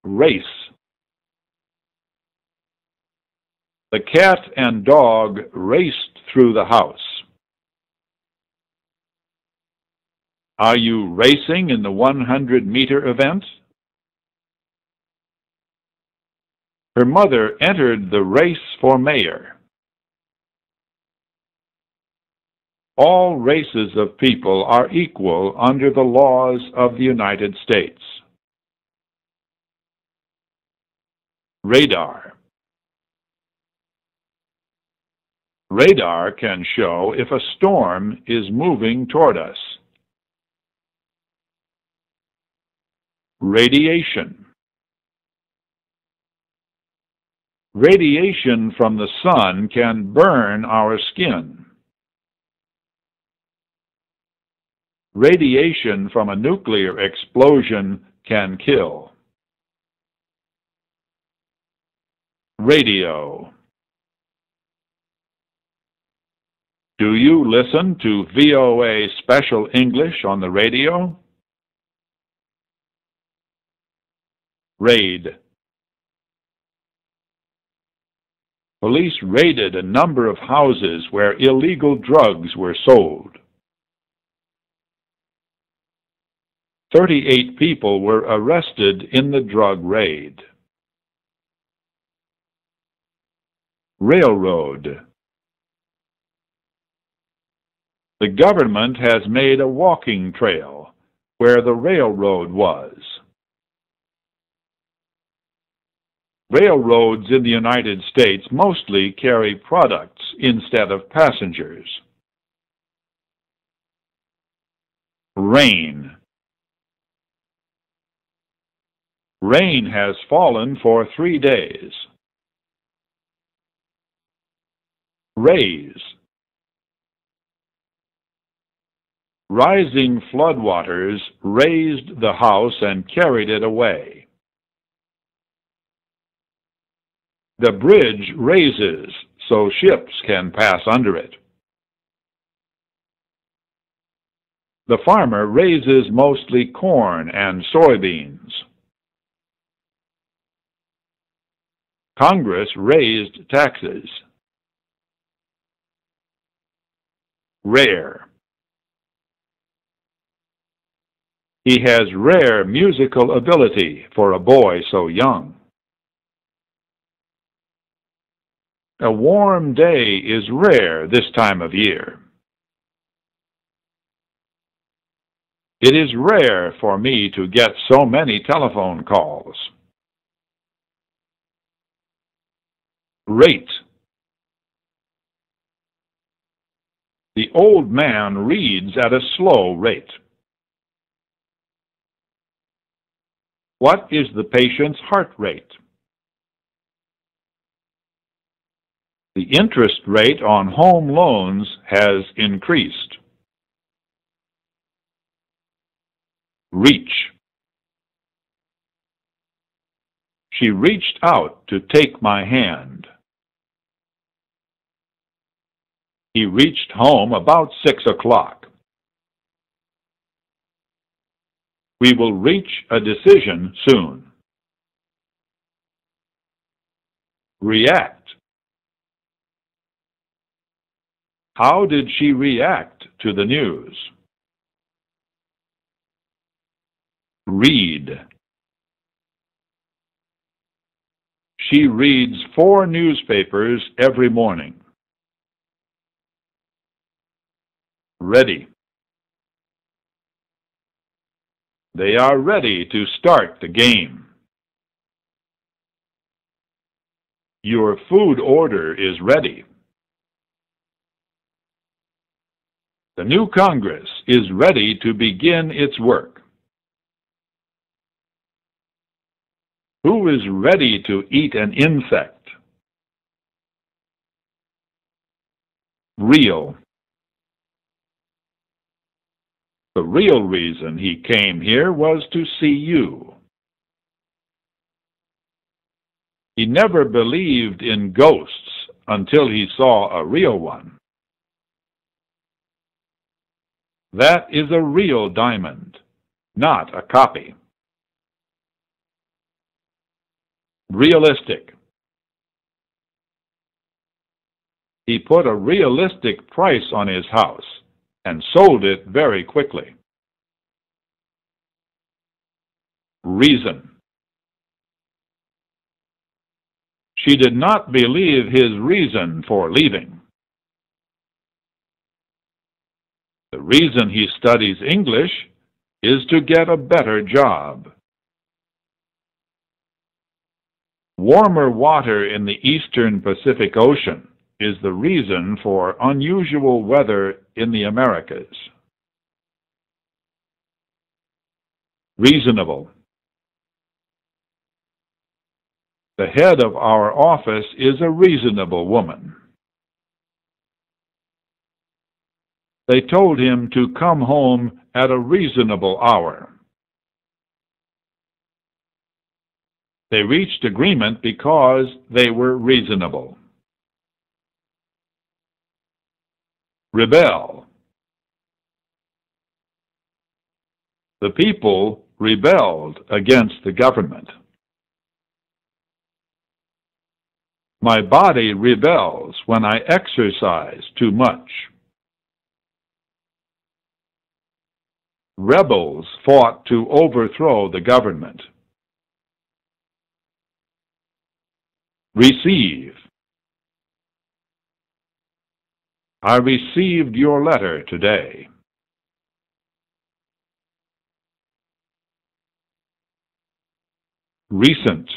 race. The cat and dog raced through the house. Are you racing in the 100-meter event? Her mother entered the race for mayor. All races of people are equal under the laws of the United States. Radar. Radar can show if a storm is moving toward us. Radiation. Radiation from the sun can burn our skin. Radiation from a nuclear explosion can kill. Radio. Do you listen to VOA Special English on the radio? Raid. Police raided a number of houses where illegal drugs were sold. 38 people were arrested in the drug raid. Railroad. The government has made a walking trail where the railroad was. Railroads in the United States mostly carry products instead of passengers. Rain. Rain has fallen for 3 days. Raise. Rising floodwaters raised the house and carried it away. The bridge raises so ships can pass under it. The farmer raises mostly corn and soybeans. Congress raised taxes. Rare. He has rare musical ability for a boy so young. A warm day is rare this time of year. It is rare for me to get so many telephone calls. Rate. The old man reads at a slow rate. What is the patient's heart rate? The interest rate on home loans has increased. Reach. She reached out to take my hand. He reached home about 6 o'clock. We will reach a decision soon. React. How did she react to the news? Read. She reads 4 newspapers every morning. Ready. They are ready to start the game. Your food order is ready. The new Congress is ready to begin its work. Who is ready to eat an insect? Real. The real reason he came here was to see you. He never believed in ghosts until he saw a real one. That is a real diamond, not a copy. Realistic. He put a realistic price on his house and sold it very quickly. Reason. She did not believe his reason for leaving. The reason he studies English is to get a better job. Warmer water in the eastern Pacific Ocean is the reason for unusual weather in the Americas. Reasonable. The head of our office is a reasonable woman. They told him to come home at a reasonable hour. They reached agreement because they were reasonable. Rebel. The people rebelled against the government. My body rebels when I exercise too much. Rebels fought to overthrow the government. Receive. I received your letter today. Recent.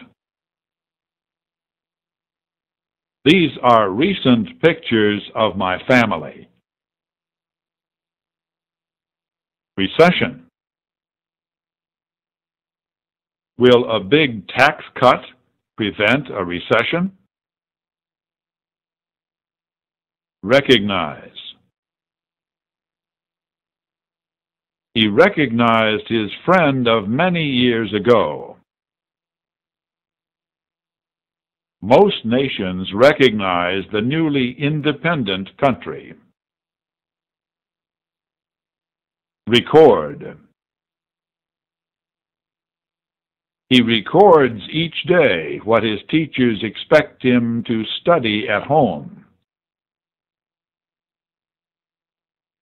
These are recent pictures of my family. Recession. Will a big tax cut prevent a recession? Recognize. He recognized his friend of many years ago. Most nations recognize the newly independent country. Record. He records each day what his teachers expect him to study at home.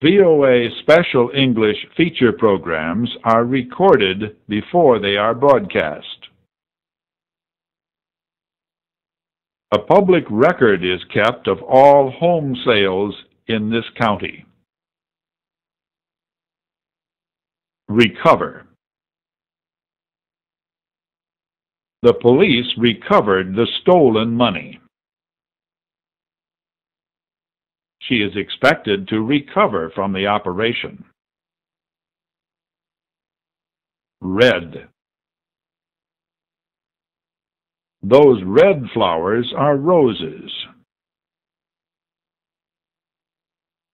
VOA Special English feature programs are recorded before they are broadcast. A public record is kept of all home sales in this county. Recover. The police recovered the stolen money. She is expected to recover from the operation. Red. Those red flowers are roses.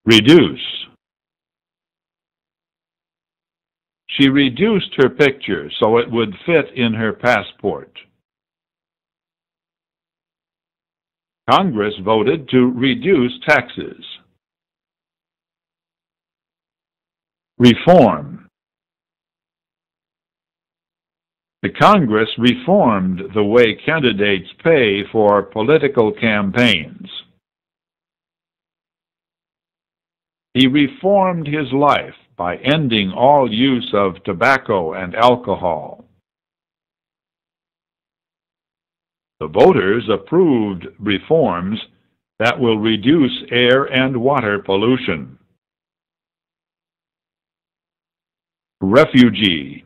Reduce. She reduced her picture so it would fit in her passport. Congress voted to reduce taxes. Reform. The Congress reformed the way candidates pay for political campaigns. He reformed his life by ending all use of tobacco and alcohol. The voters approved reforms that will reduce air and water pollution. Refugee.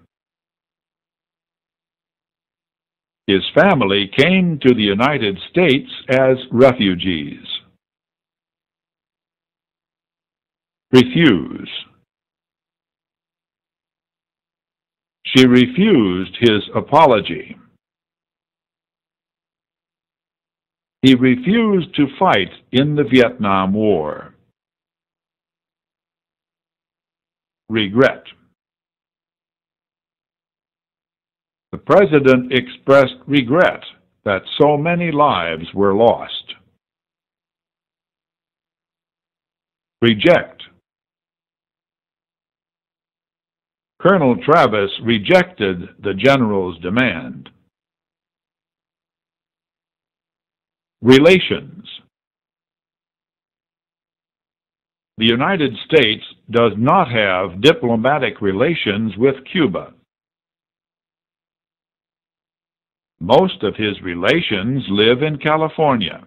His family came to the United States as refugees. Refuse. She refused his apology. He refused to fight in the Vietnam War. Regret. The President expressed regret that so many lives were lost. Reject. Colonel Travis rejected the general's demand. Relations. The United States does not have diplomatic relations with Cuba. Most of his relations live in California.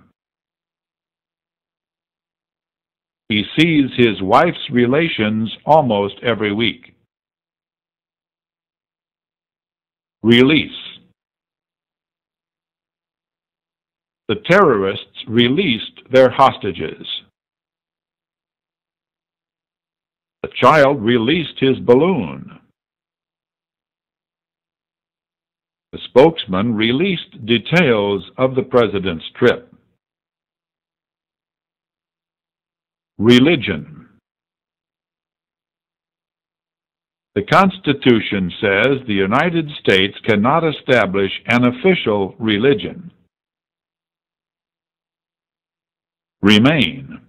He sees his wife's relations almost every week. Release. The terrorists released their hostages. The child released his balloon. The spokesman released details of the president's trip. Religion. The Constitution says the United States cannot establish an official religion. Remain.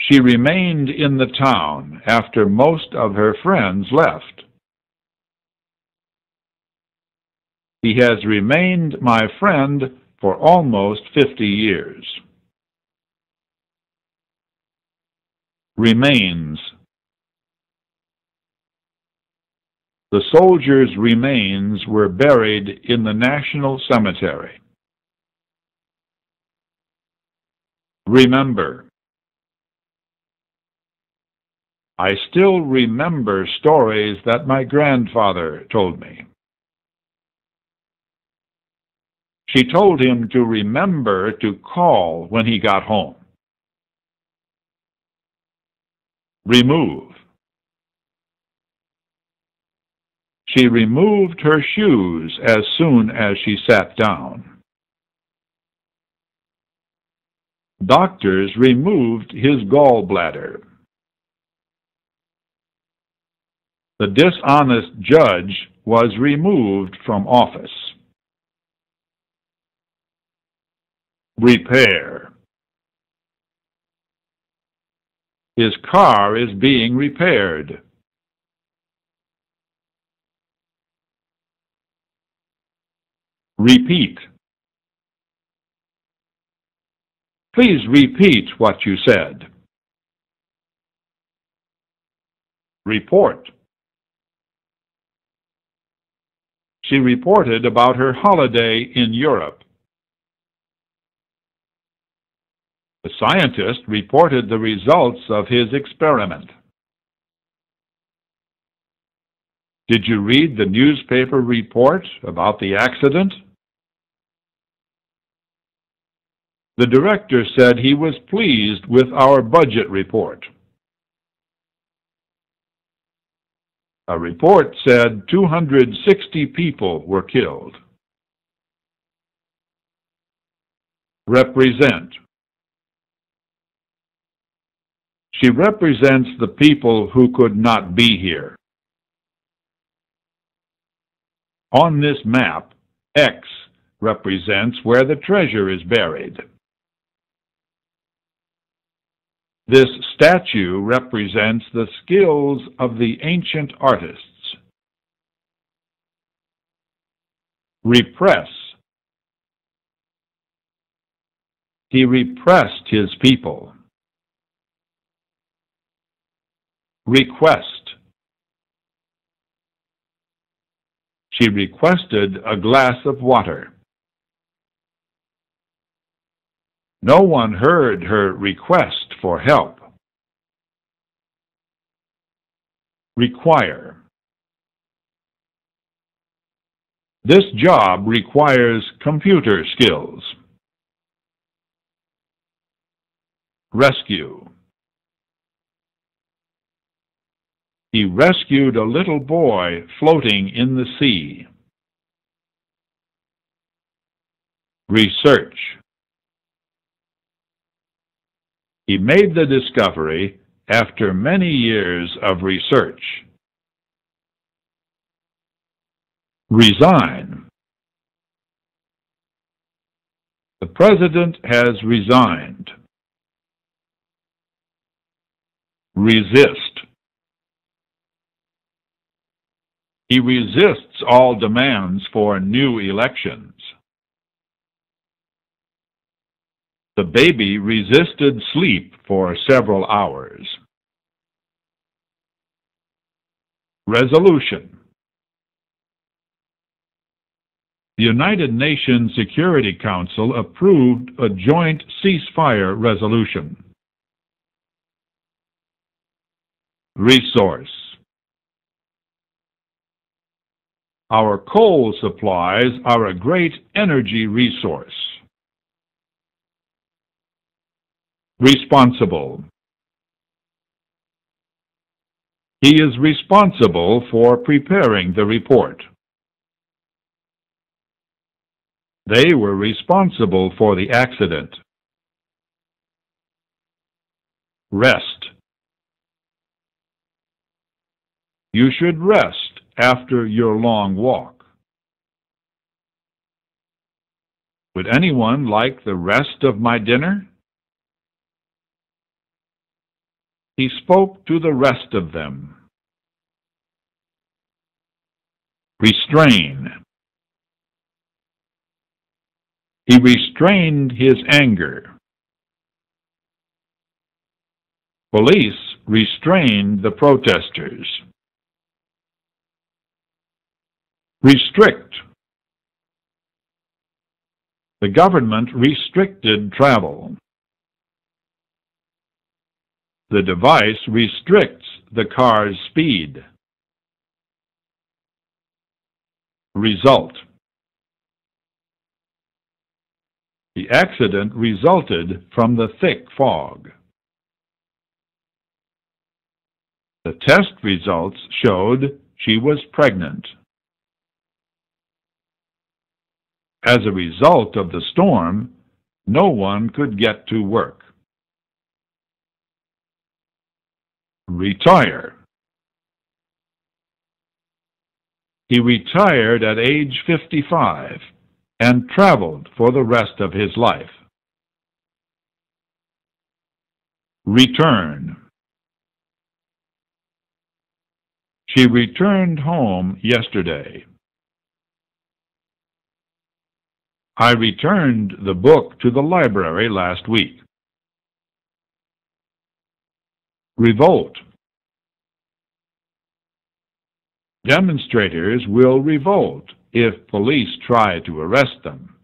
She remained in the town after most of her friends left. He has remained my friend for almost 50 years. Remains. The soldiers' remains were buried in the National Cemetery. Remember. I still remember stories that my grandfather told me. She told him to remember to call when he got home. Remove. She removed her shoes as soon as she sat down. Doctors removed his gallbladder. The dishonest judge was removed from office. Repair. His car is being repaired. Repeat. Please repeat what you said. Report. She reported about her holiday in Europe. The scientist reported the results of his experiment. Did you read the newspaper report about the accident? The director said he was pleased with our budget report. A report said 260 people were killed. Represent. She represents the people who could not be here. On this map, X represents where the treasure is buried. This statue represents the skills of the ancient artists. Repress. He repressed his people. Request. She requested a glass of water. No one heard her request for help. Require. This job requires computer skills. Rescue. He rescued a little boy floating in the sea. Research. He made the discovery after many years of research. Resign. The president has resigned. Resist. He resists all demands for new elections. The baby resisted sleep for several hours. Resolution. The United Nations Security Council approved a joint ceasefire resolution. Resource. Our coal supplies are a great energy resource. Responsible. He is responsible for preparing the report. They were responsible for the accident. Rest. You should rest after your long walk. Would anyone like the rest of my dinner? He spoke to the rest of them. Restrain. He restrained his anger. Police restrained the protesters. Restrict. The government restricted travel. The device restricts the car's speed. Result. The accident resulted from the thick fog. The test results showed she was pregnant. As a result of the storm, no one could get to work. Retire. He retired at age 55 and traveled for the rest of his life. Return. She returned home yesterday. I returned the book to the library last week. Revolt. Demonstrators will revolt if police try to arrest them.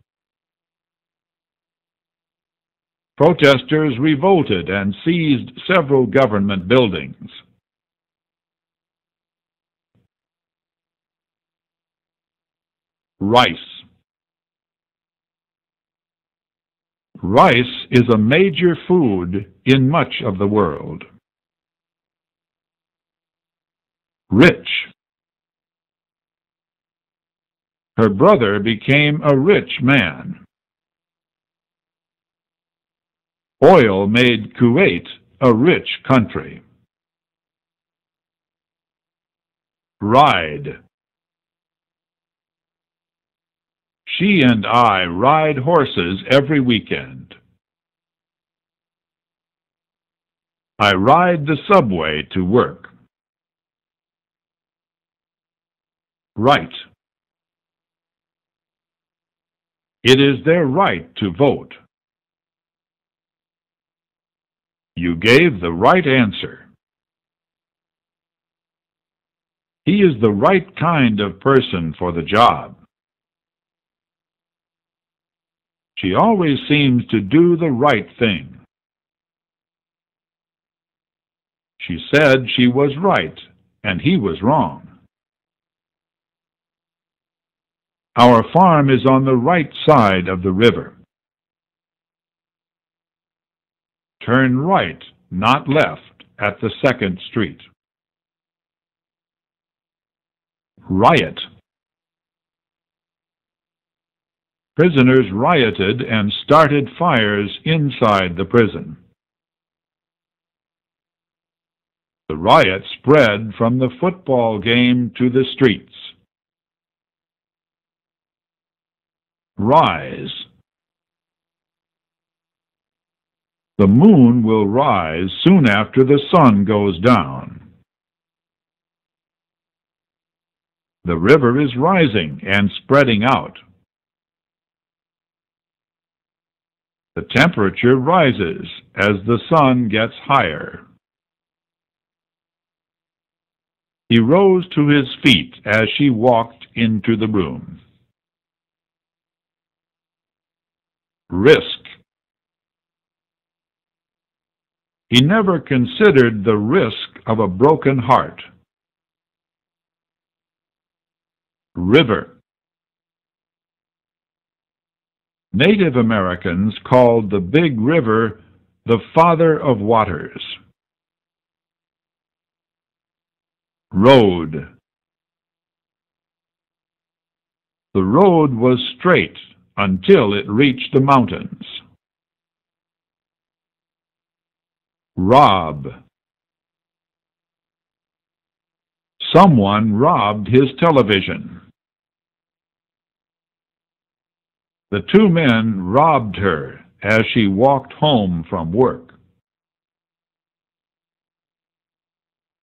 Protesters revolted and seized several government buildings. Rice. Rice is a major food in much of the world. Rich. Her brother became a rich man. Oil made Kuwait a rich country. Ride. She and I ride horses every weekend. I ride the subway to work. Right. It is their right to vote. You gave the right answer. He is the right kind of person for the job. She always seems to do the right thing. She said she was right and he was wrong. Our farm is on the right side of the river. Turn right, not left, at the 2nd Street. Riot. Prisoners rioted and started fires inside the prison. The riot spread from the football game to the streets. Rise. The moon will rise soon after the sun goes down. The river is rising and spreading out. The temperature rises as the sun gets higher. He rose to his feet as she walked into the room. Risk. He never considered the risk of a broken heart. River. Native Americans called the big river the Father of Waters. Road. The road was straight until it reached the mountains. Rob. Someone robbed his television. The two men robbed her as she walked home from work.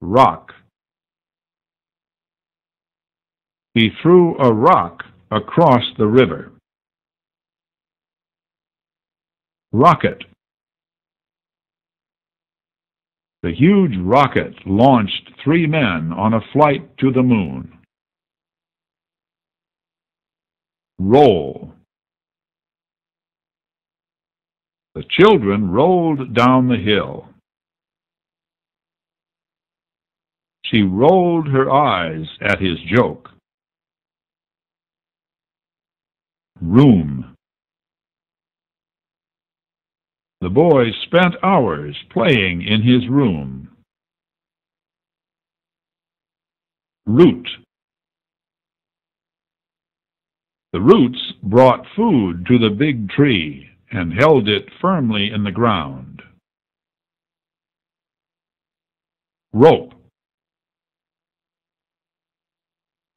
Rock. He threw a rock across the river. Rocket. The huge rocket launched 3 men on a flight to the moon. Roll. The children rolled down the hill. She rolled her eyes at his joke. Room. The boy spent hours playing in his room. Root. The roots brought food to the big tree and held it firmly in the ground. Rope.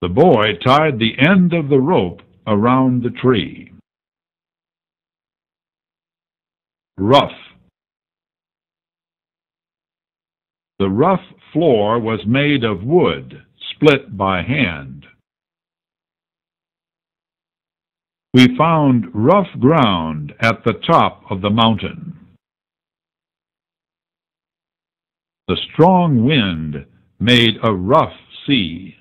The boy tied the end of the rope around the tree. Rough. The rough floor was made of wood, split by hand. We found rough ground at the top of the mountain. The strong wind made a rough sea.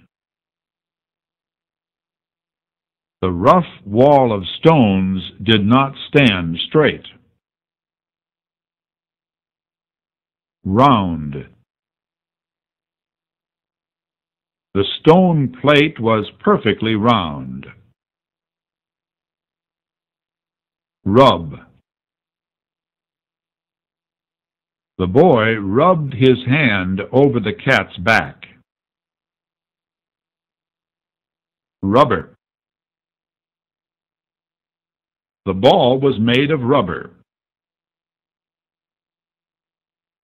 The rough wall of stones did not stand straight. Round. The stone plate was perfectly round. Rub. The boy rubbed his hand over the cat's back. Rubber. The ball was made of rubber.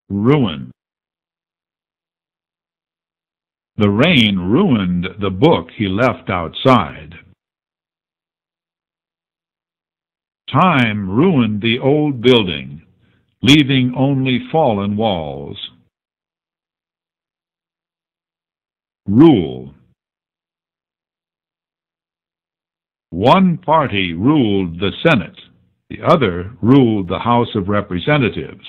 Ruin. The rain ruined the book he left outside. Time ruined the old building, leaving only fallen walls. Rule. One party ruled the Senate, the other ruled the House of Representatives.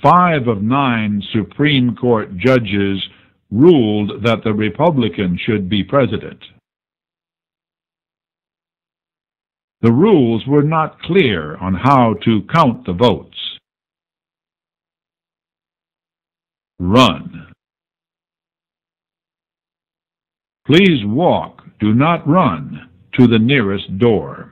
5 of 9 Supreme Court judges ruled that the Republican should be president. The rules were not clear on how to count the votes. Run. Please walk, do not run, to the nearest door.